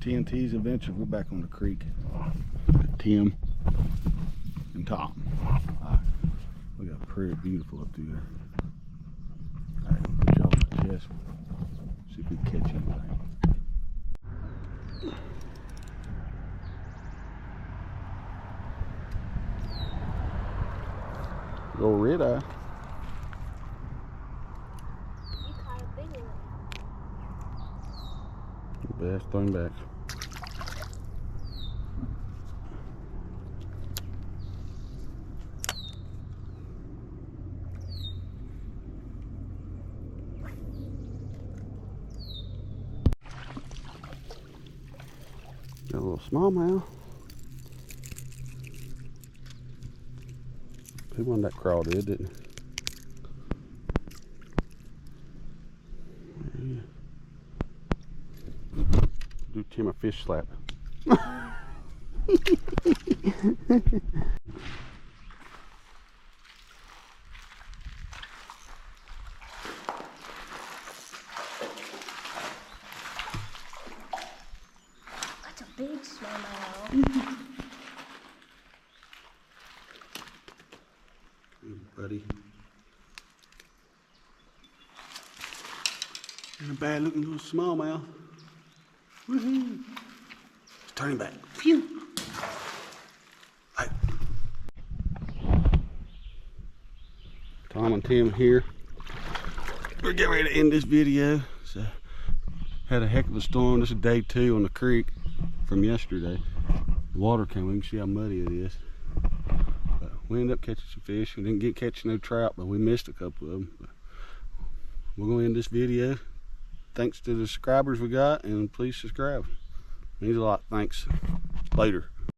TNT's Adventure. We're back on the creek. Tim and Tom. Look how pretty beautiful up there. Alright, put you on my chest. See if we can catch anything. Little red eye. You caught a big one. Bass thrown back. Got a little smallmouth. He won that crawdad, didn't he? Do Tim a fish slap. That's a big smallmouth. Hey, buddy. And a bad looking little smallmouth. Woohoo! Let's turn him back. Phew! Hey. Tom and Tim here. We're getting ready to end this video. So, had a heck of a storm. This is day 2 on the creek from yesterday. The water came. We can see how muddy it is. But we ended up catching some fish. We didn't catch no trout, but we missed a couple of them. But we're going to end this video. Thanks to the subscribers we got, and please subscribe. Means a lot. Thanks. Later.